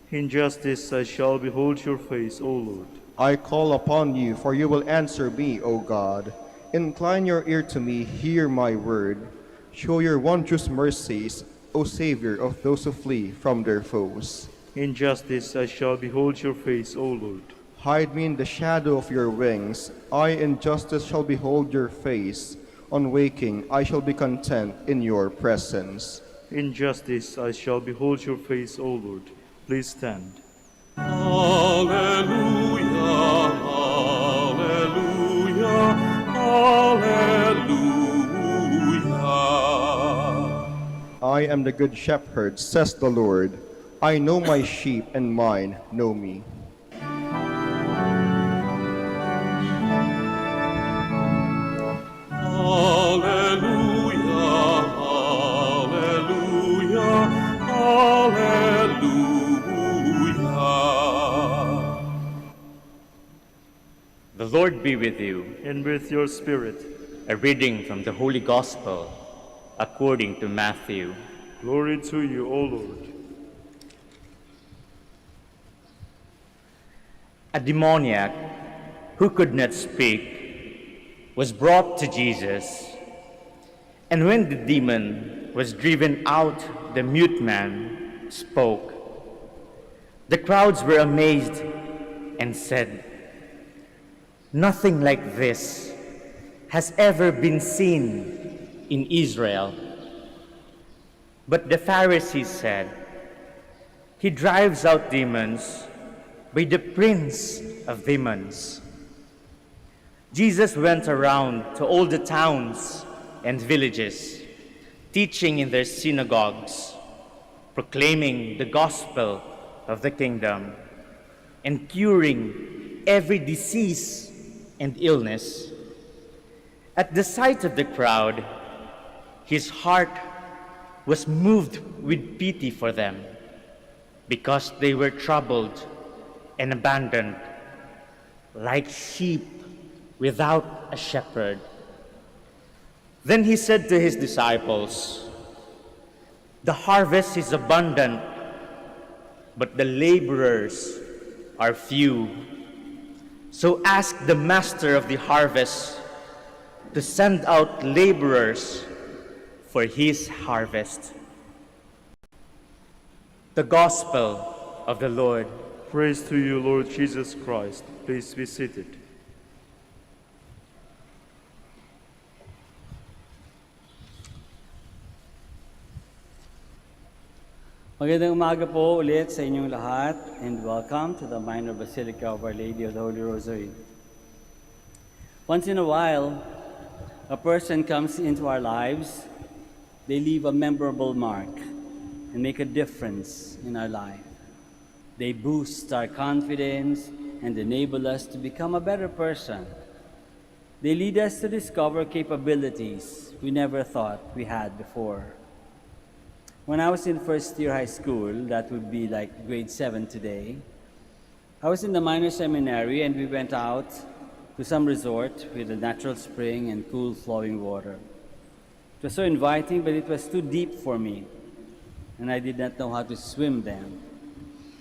In justice I shall behold your face, O Lord. I call upon you, for you will answer me, O God. Incline your ear to me, hear my word. Show your wondrous mercies, O Savior of those who flee from their foes. In justice I shall behold your face, O Lord. Hide me in the shadow of your wings. I in justice shall behold your face. On waking, I shall be content in your presence. In justice I shall behold your face, O Lord. Please stand. Alleluia, alleluia, alleluia. I am the good shepherd, says the Lord. I know my sheep, and mine know me. Alleluia, alleluia, alleluia. The Lord be with you. And with your spirit. A reading from the Holy Gospel according to Matthew. Glory to you, O Lord. A demoniac who could not speak was brought to Jesus. And when the demon was driven out, the mute man spoke. The crowds were amazed and said, "Nothing like this has ever been seen in Israel." But the Pharisees said, "He drives out demons by the prince of demons." Jesus went around to all the towns and villages, teaching in their synagogues, proclaiming the gospel of the kingdom, and curing every disease and illness. At the sight of the crowd, his heart was moved with pity for them, because they were troubled and abandoned, like sheep without a shepherd. Then he said to his disciples, "The harvest is abundant, but the laborers are few. So ask the master of the harvest to send out laborers for his harvest." The Gospel of the Lord. Praise to you, Lord Jesus Christ. Please be seated. Magandang umaga po ulit sa inyong lahat, and welcome to the Minor Basilica of Our Lady of the Holy Rosary. Once in a while, a person comes into our lives, they leave a memorable mark and make a difference in our life. They boost our confidence and enable us to become a better person. They lead us to discover capabilities we never thought we had before. When I was in first year high school, that would be like grade 7 today, I was in the minor seminary and we went out to some resort with a natural spring and cool flowing water. It was so inviting, but it was too deep for me, and I did not know how to swim then.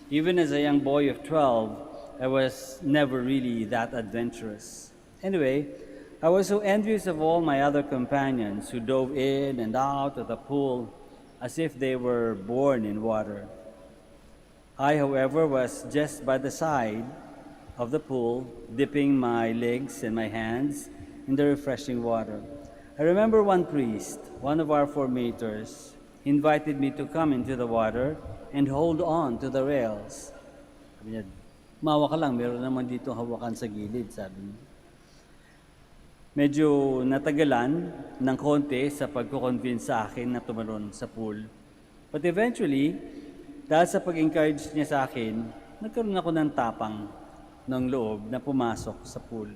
Even as a young boy of 12, I was never really that adventurous. Anyway, I was so envious of all my other companions who dove in and out of the pool as if they were born in water. I, however, was just by the side of the pool, dipping my legs and my hands in the refreshing water. I remember one priest, one of our formators, invited me to come into the water and hold on to the rails. Sabi niya, mawa ka lang, meron naman dito hawakan sa gilid, sabi niya. Medyo natagalan ng konti sa pagko-convince sa akin na tumalon sa pool. But eventually, dahil sa pag-encourage niya sa akin, nagkaroon ako ng tapang ng loob na pumasok sa pool.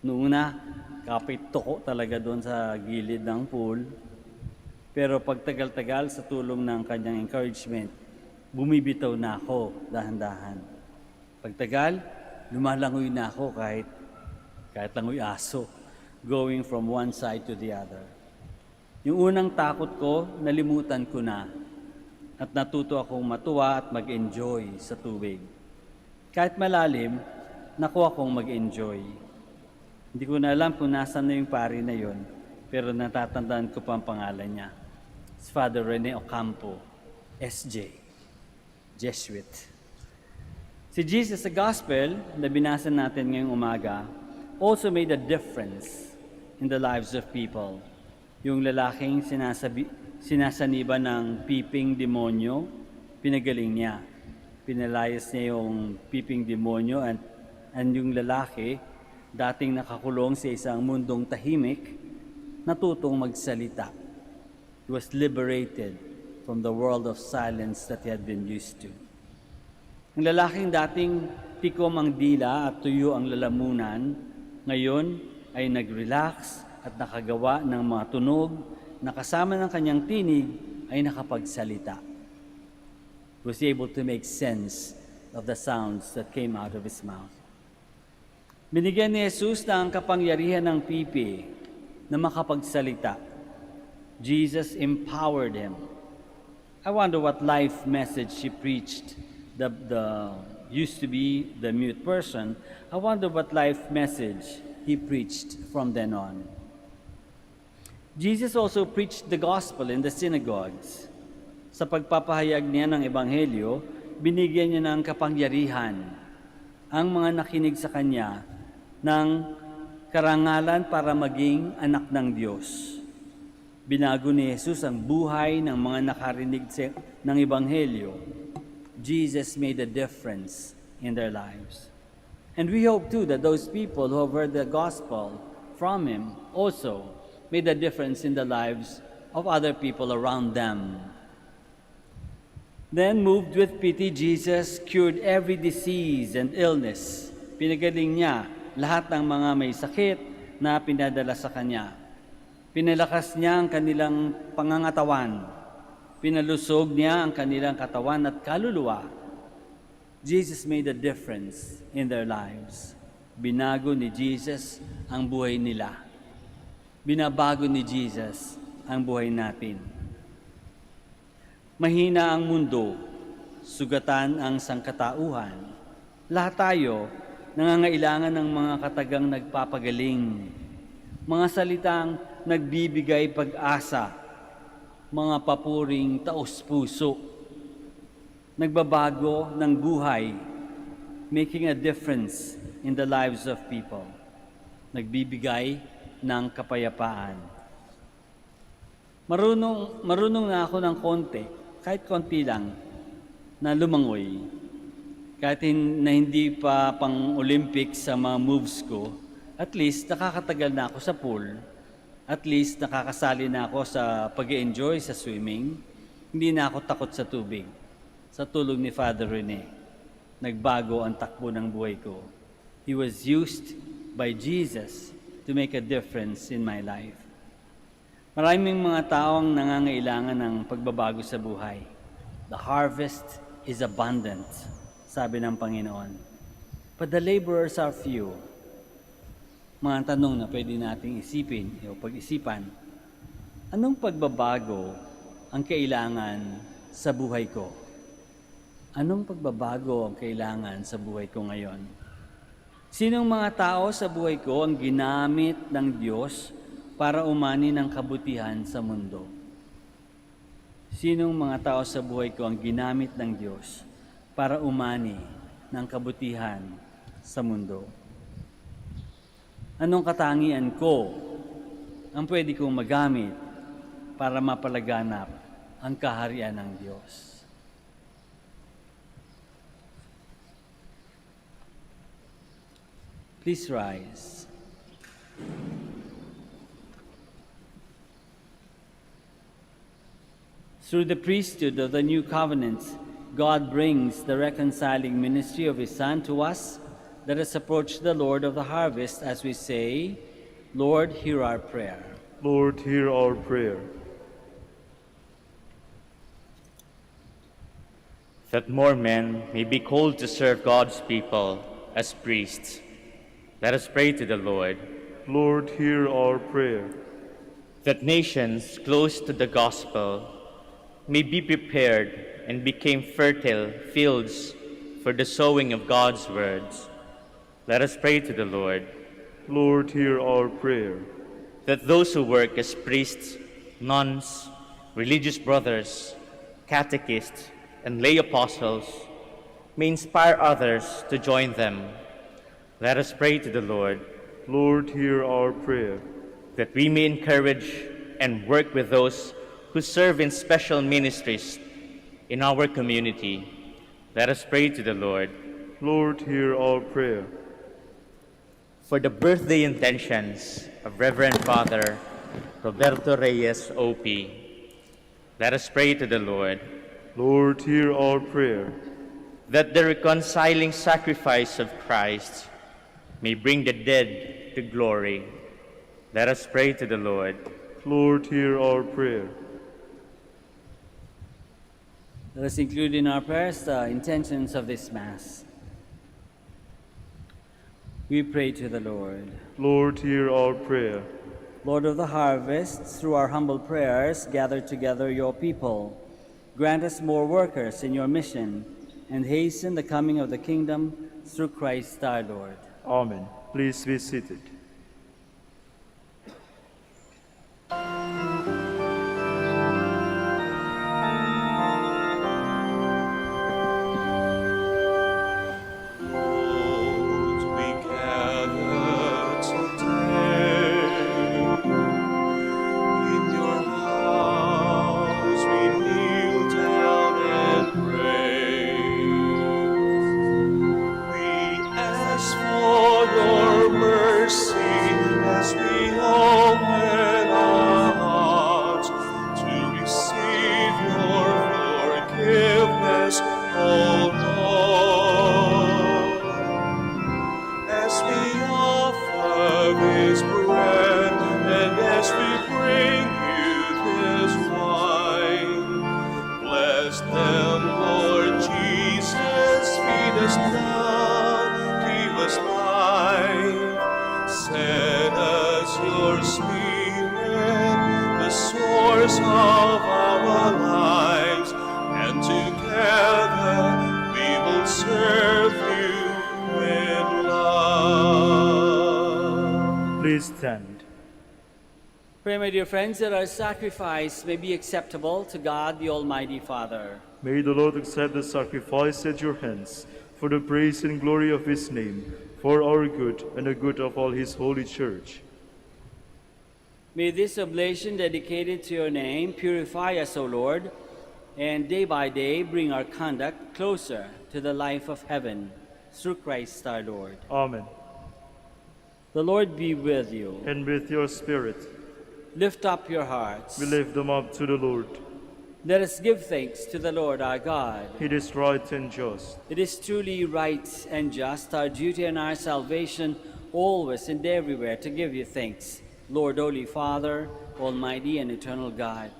Noong una, kapit toko talaga doon sa gilid ng pool. Pero pagtagal-tagal sa tulong ng kanyang encouragement, bumibitaw na ako dahan-dahan. Pagtagal, lumalangoy na ako kahit langoy aso, going from one side to the other. Yung unang takot ko, nalimutan ko na at natuto akong matuwa at mag-enjoy sa tubig. Kahit malalim, nakuha akong mag-enjoy. Hindi ko na alam kung nasan na yung pari na yon, pero natatandaan ko pa ang pangalan niya. It's Father Rene Ocampo, SJ. Jesuit. Si Jesus sa Gospel na binasa natin ngayong umaga also made a difference in the lives of people. Yung lalaking sinasaniba ng piping demonyo, pinagaling niya. Pinalayas niya yung piping demonyo and yung lalaki, dating nakakulong sa isang mundong tahimik, natutong magsalita. He was liberated from the world of silence that he had been used to. Ang lalaking dating tikom ang dila at tuyo ang lalamunan, ngayon ay nag-relax at nakagawa ng mga tunog na kasama ng kanyang tinig ay nakapagsalita. He was able to make sense of the sounds that came out of his mouth. Binigyan ni Jesus ng kapangyarihan ng pipi na makapagsalita. Jesus empowered him. I wonder what life message he preached. The used to be the mute person. I wonder what life message he preached from then on. Jesus also preached the gospel in the synagogues. Sa pagpapahayag niya ng ebanghelyo, binigyan niya ng kapangyarihan ang mga nakinig sa kanya ng karangalan para maging anak ng Diyos. Binago ni Jesus ang buhay ng mga nakarinig ng ebanghelyo. Jesus made a difference in their lives. And we hope too that those people who have heard the gospel from him also made a difference in the lives of other people around them. Then, moved with pity, Jesus cured every disease and illness. Pinagaling niya lahat ng mga may sakit na pinadala sa kanya. Pinalakas niya ang kanilang pangangatawan. Pinalusog niya ang kanilang katawan at kaluluwa. Jesus made a difference in their lives. Binago ni Jesus ang buhay nila. Binabago ni Jesus ang buhay natin. Mahina ang mundo, sugatan ang sangkatauhan. Lahat tayo nangangailangan ng mga katagang nagpapagaling, mga salitang nagbibigay pag-asa, mga papuring taos-puso, nagbabago ng buhay, making a difference in the lives of people, nagbibigay ng kapayapaan. Marunong na ako ng konti, kahit konti lang, na lumangoy. Kahit na hindi pa pang Olympics sa mga moves ko, at least nakakatagal na ako sa pool. At least nakakasali na ako sa pag-enjoy sa swimming. Hindi na ako takot sa tubig. Sa tulong ni Father Rene, nagbago ang takbo ng buhay ko. He was used by Jesus to make a difference in my life. Maraming mga taong nangangailangan ng pagbabago sa buhay. The harvest is abundant, sabi ng Panginoon. But the laborers are few. Mga tanong na pwede nating isipin o pag-isipan. Anong pagbabago ang kailangan sa buhay ko? Anong pagbabago ang kailangan sa buhay ko ngayon? Sinong mga tao sa buhay ko ang ginamit ng Diyos para umani ng kabutihan sa mundo? Sinong mga tao sa buhay ko ang ginamit ng Diyos para umani ng kabutihan sa mundo? Anong katangian ko ang pwede kong magamit para mapalaganap ang kaharian ng Diyos. Please rise. Through the priesthood of the new covenant, God brings the reconciling ministry of His Son to us. Let us approach the Lord of the harvest as we say, Lord, hear our prayer. Lord, hear our prayer. That more men may be called to serve God's people as priests, let us pray to the Lord. Lord, hear our prayer. That nations close to the gospel may be prepared and become fertile fields for the sowing of God's words, let us pray to the Lord. Lord, hear our prayer. That those who work as priests, nuns, religious brothers, catechists, and lay apostles may inspire others to join them, let us pray to the Lord. Lord, hear our prayer. That we may encourage and work with those who serve in special ministries in our community, let us pray to the Lord. Lord, hear our prayer. For the birthday intentions of Reverend Father Roberto Reyes, O.P., let us pray to the Lord. Lord, hear our prayer. That the reconciling sacrifice of Christ may bring the dead to glory, let us pray to the Lord. Lord, hear our prayer. Let us include in our prayers the intentions of this Mass. We pray to the Lord. Lord, hear our prayer. Lord of the harvest, through our humble prayers, gather together your people. Grant us more workers in your mission, and hasten the coming of the kingdom through Christ our Lord. Amen. Please be seated. Please stand. Pray, my dear friends, that our sacrifice may be acceptable to God, the Almighty Father. May the Lord accept the sacrifice at your hands for the praise and glory of His name, for our good and the good of all His holy Church. May this oblation dedicated to your name purify us, O Lord, and day by day bring our conduct closer to the life of heaven, through Christ our Lord. Amen. The Lord be with you. And with your spirit. Lift up your hearts. We lift them up to the Lord. Let us give thanks to the Lord our God. It is right and just. It is truly right and just, our duty and our salvation, always and everywhere to give you thanks, Lord, Holy Father, Almighty and eternal God.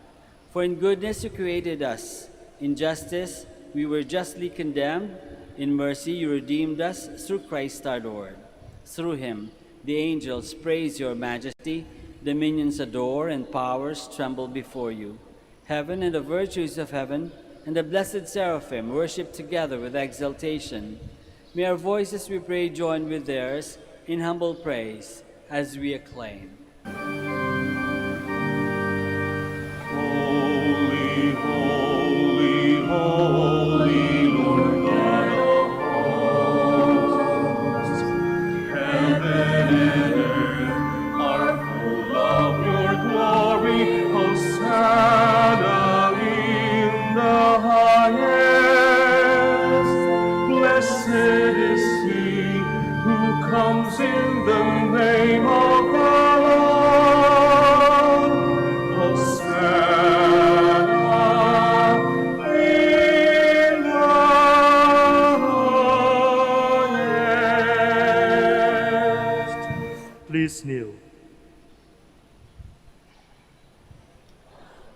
For in goodness you created us, in justice we were justly condemned, in mercy you redeemed us through Christ our Lord. Through him the angels praise your majesty, dominions adore, and powers tremble before you. Heaven and the virtues of heaven and the blessed seraphim worship together with exultation. May our voices, we pray, join with theirs in humble praise as we acclaim. Holy, holy, holy, Lord God of hosts, heaven and earth are full of your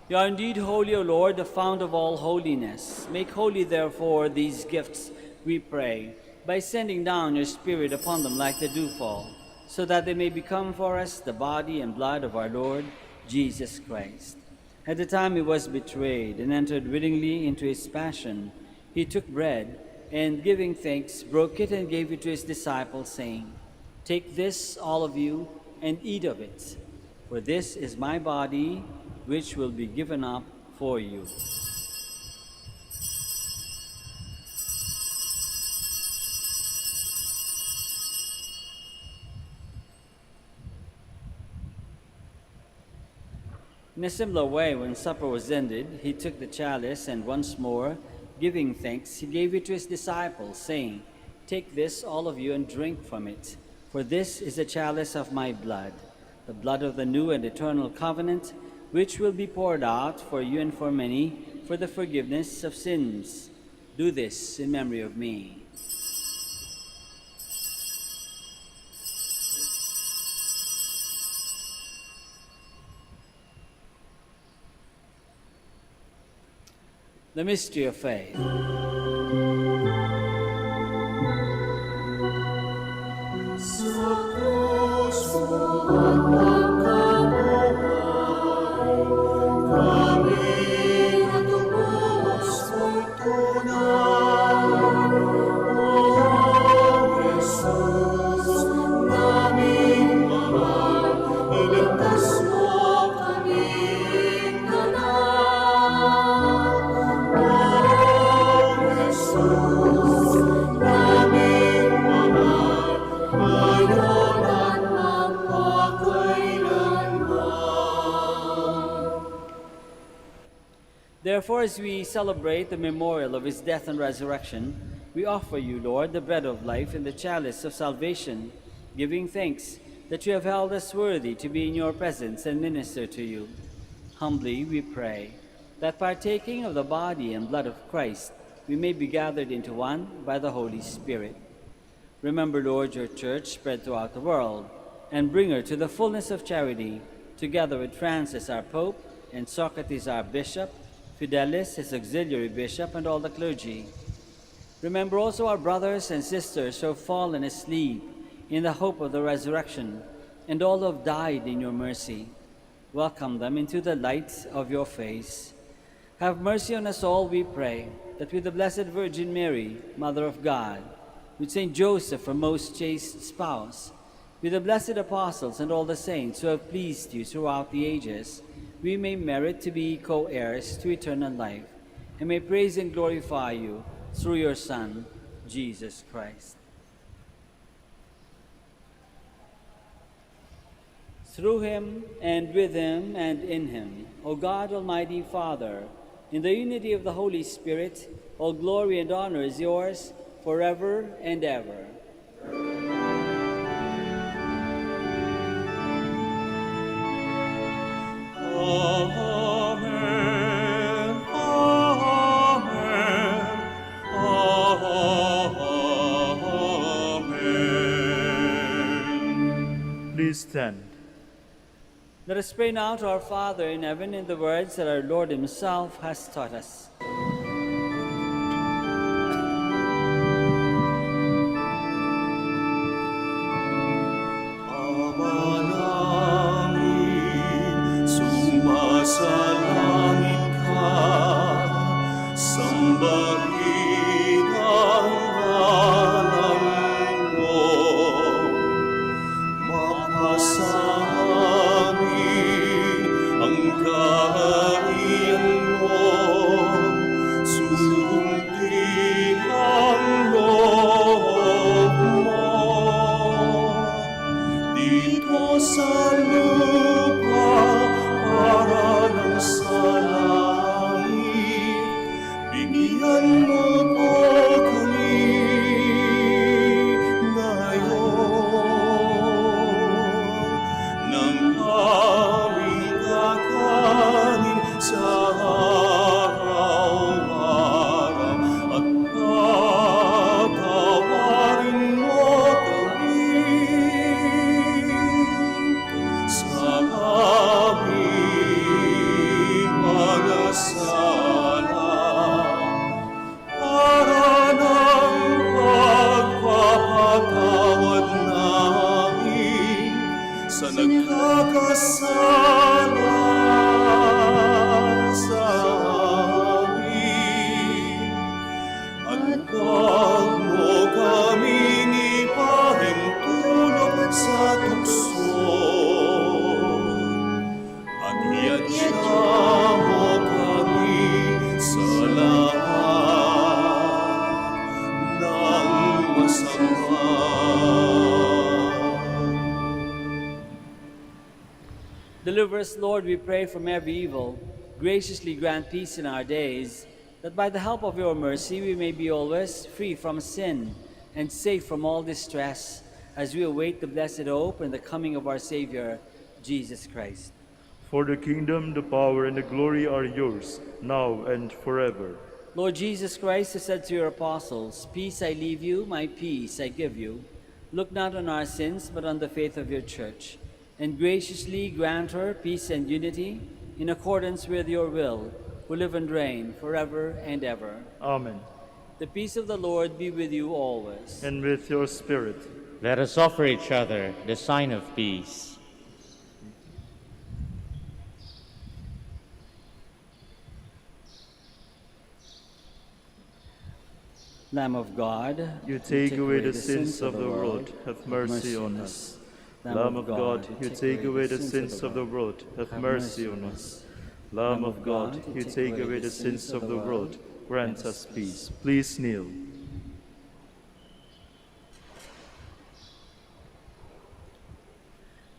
You are indeed holy, O Lord, the fount of all holiness. Make holy, therefore, these gifts, we pray, by sending down your Spirit upon them like the dewfall, so that they may become for us the body and blood of our Lord Jesus Christ. At the time he was betrayed and entered willingly into his passion, he took bread, and giving thanks, broke it and gave it to his disciples, saying, "Take this, all of you, and eat of it, for this is my body, which will be given up for you." In a similar way, when supper was ended, he took the chalice, and once more, giving thanks, he gave it to his disciples, saying, "Take this, all of you, and drink from it, for this is the chalice of my blood, the blood of the new and eternal covenant, which will be poured out for you and for many for the forgiveness of sins. Do this in memory of me." The mystery of faith. Therefore, as we celebrate the memorial of his death and resurrection, we offer you, Lord, the bread of life and the chalice of salvation, giving thanks that you have held us worthy to be in your presence and minister to you. Humbly we pray that, partaking of the body and blood of Christ, we may be gathered into one by the Holy Spirit. Remember, Lord, your church spread throughout the world, and bring her to the fullness of charity, together with Francis our Pope, and Socrates our Bishop, Fidelis his auxiliary bishop, and all the clergy. Remember also our brothers and sisters who have fallen asleep in the hope of the resurrection, and all who have died in your mercy. Welcome them into the light of your face. Have mercy on us all, we pray, that with the Blessed Virgin Mary, Mother of God, with Saint Joseph, her most chaste spouse, with the blessed apostles and all the saints who have pleased you throughout the ages, we may merit to be co-heirs to eternal life, and may praise and glorify you through your Son, Jesus Christ. Through him, and with him, and in him, O God, Almighty Father, in the unity of the Holy Spirit, all glory and honor is yours forever and ever. Amen. Amen. Amen. Please stand. Let us pray now to our Father in heaven in the words that our Lord himself has taught us. Sumasalangit ka, sambahin ang ngalan mo. Mapasamin ang kaharian mo, Deliver us, Lord, we pray, from every evil. Graciously grant peace in our days, that by the help of your mercy we may be always free from sin and safe from all distress, as we await the blessed hope and the coming of our Savior, Jesus Christ. For the kingdom, the power, and the glory are yours, now and forever. Lord Jesus Christ, who said to your apostles, "Peace I leave you, my peace I give you," look not on our sins, but on the faith of your Church, and graciously grant her peace and unity in accordance with your will, who live and reign forever and ever. Amen. The peace of the Lord be with you always. And with your spirit. Let us offer each other the sign of peace. Lamb of God, You take away the sins of the world, have mercy on us. Lamb of God, you take away the sins of the world, have mercy on us. Lamb of God, you take away the sins of the world, grant us peace. Please kneel.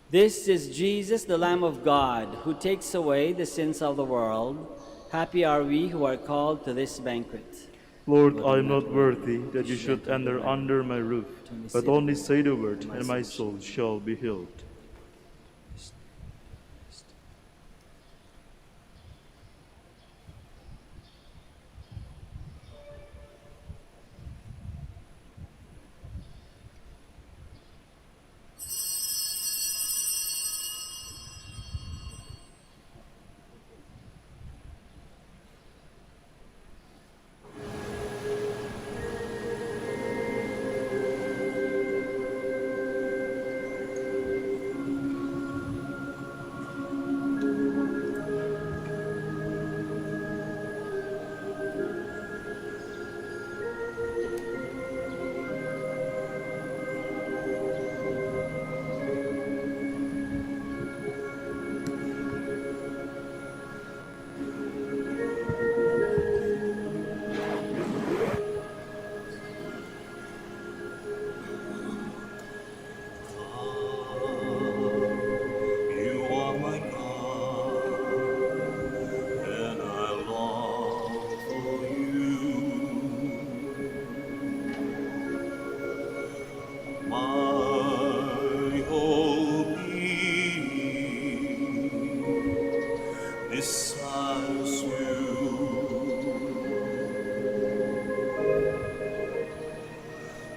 this is Jesus, the Lamb of God, who takes away the sins of the world. Happy are we who are called to this banquet. Lord, I am not worthy that you should enter under my roof, but only say the word, and my soul shall be healed.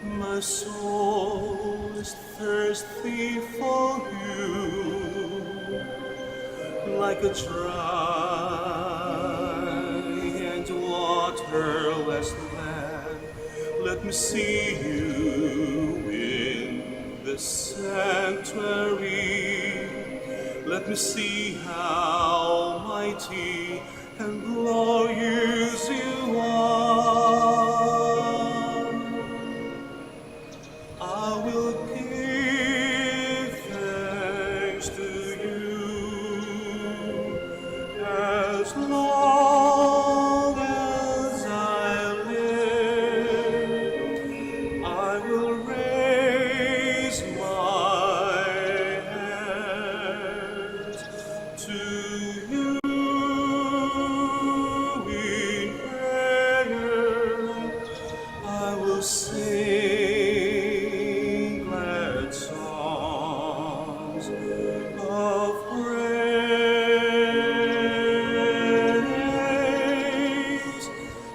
My soul is thirsty for you, like a dry and waterless land. Let me see you in the sanctuary. Let me see how mighty and glorious you are. I will give thanks to you as long as I live. I will raise my hands to you in prayer. I will sing glad songs of praise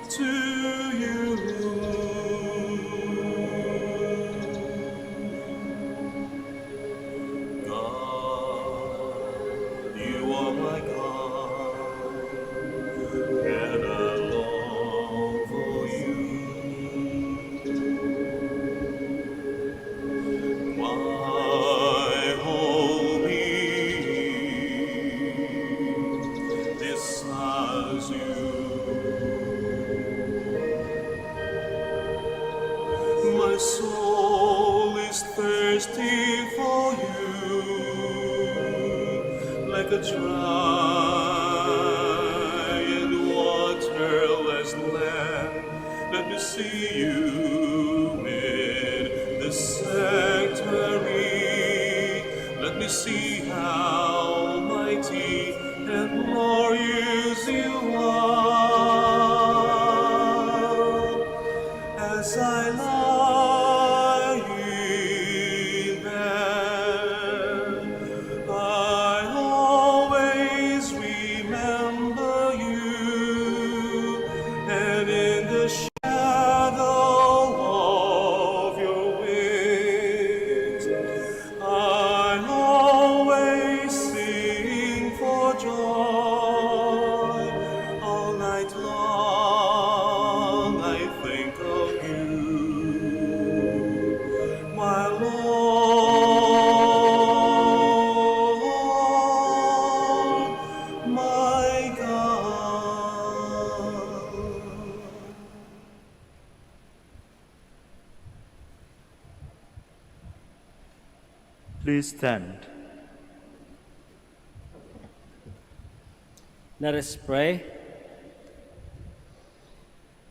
to you. God, you are my God, and I long for you. My whole being desires you. My soul is thirsty for you, like a dry and waterless land. Let me see you in the sanctuary. Let me see how mighty Please stand. Let us pray.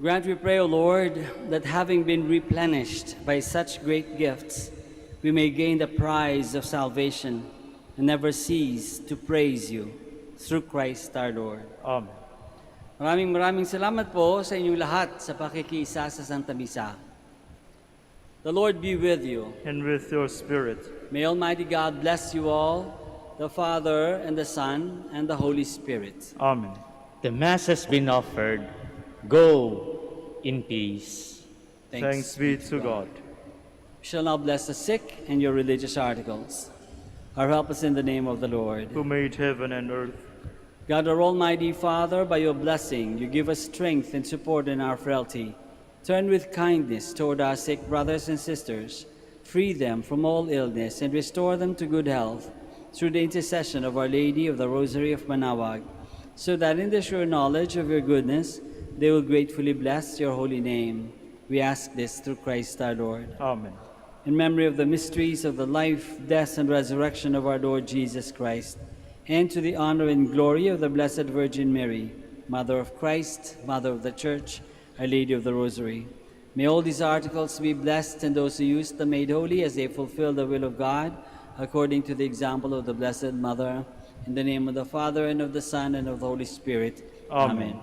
Grant, we pray, O Lord, that having been replenished by such great gifts, we may gain the prize of salvation and never cease to praise you through Christ our Lord. Amen. Maraming salamat po sa inyong lahat sa pakikiisa sa Santa Misa. The Lord be with you. And with your spirit. May Almighty God bless you all, the Father, and the Son, and the Holy Spirit. Amen. The Mass has been offered. Go in peace. Thanks be to God. We shall now bless the sick and your religious articles. Our help is in the name of the Lord. Who made heaven and earth. God, our Almighty Father, by your blessing, you give us strength and support in our frailty. Turn with kindness toward our sick brothers and sisters. Free them from all illness and restore them to good health through the intercession of Our Lady of the Rosary of Manaoag, so that in the sure knowledge of your goodness, they will gratefully bless your holy name. We ask this through Christ our Lord. Amen. In memory of the mysteries of the life, death, and resurrection of our Lord Jesus Christ, and to the honor and glory of the Blessed Virgin Mary, Mother of Christ, Mother of the Church, Our Lady of the Rosary. May all these articles be blessed, and those who use them made holy as they fulfill the will of God, according to the example of the Blessed Mother. In the name of the Father, and of the Son, and of the Holy Spirit. Amen.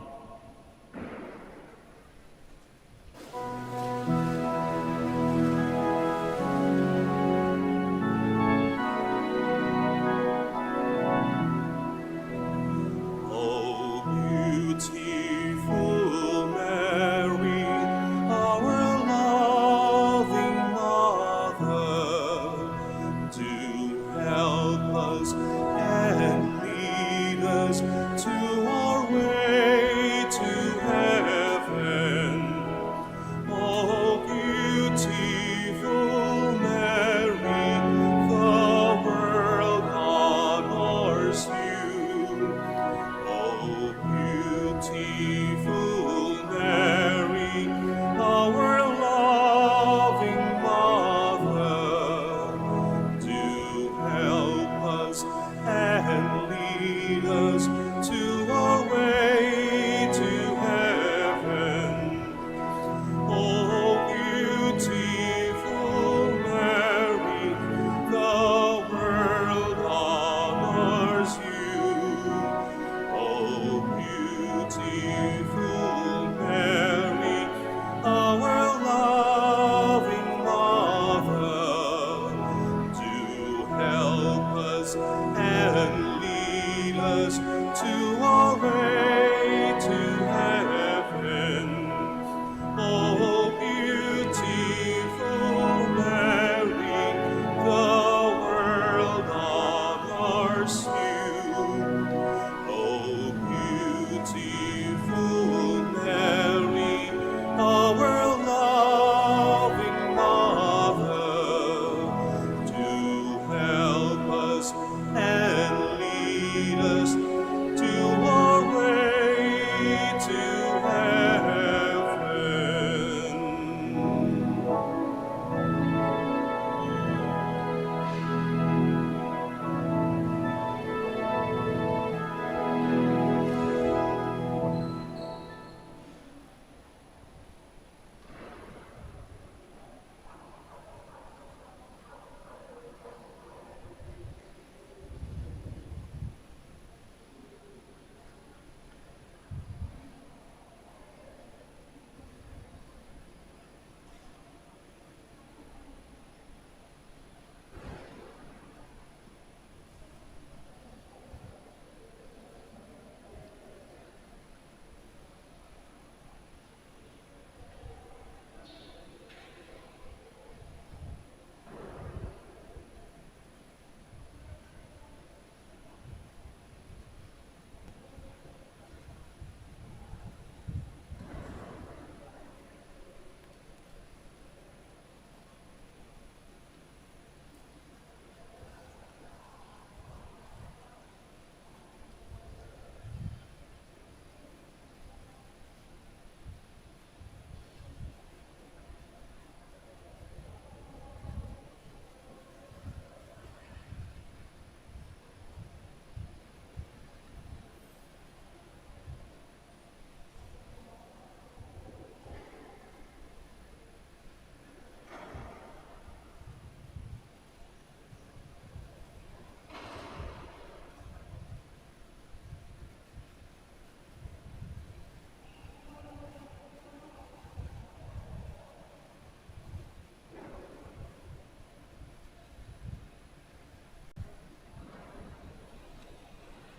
To